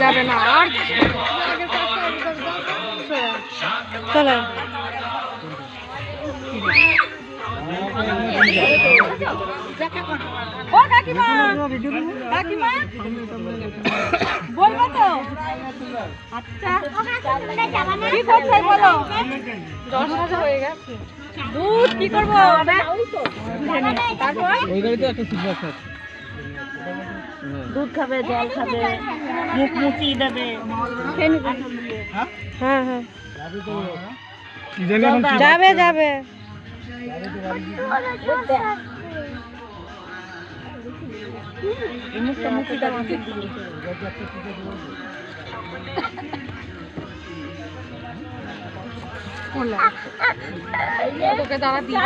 যাবে না আর চলো ও কাকিমা কাকিমা বলবো তো আচ্ছা কি করতে বলো 10,000 হয়ে গেছে দুধ কি করবো তারপর ওই গাড়িতে একটা সিগন্যাল আছে দুধ খাবে জল খাবে মুখ মুচিয়ে দেবে হ্যাঁ হ্যাঁ যাবে যাবে তোকে দাঁড়া দিয়ে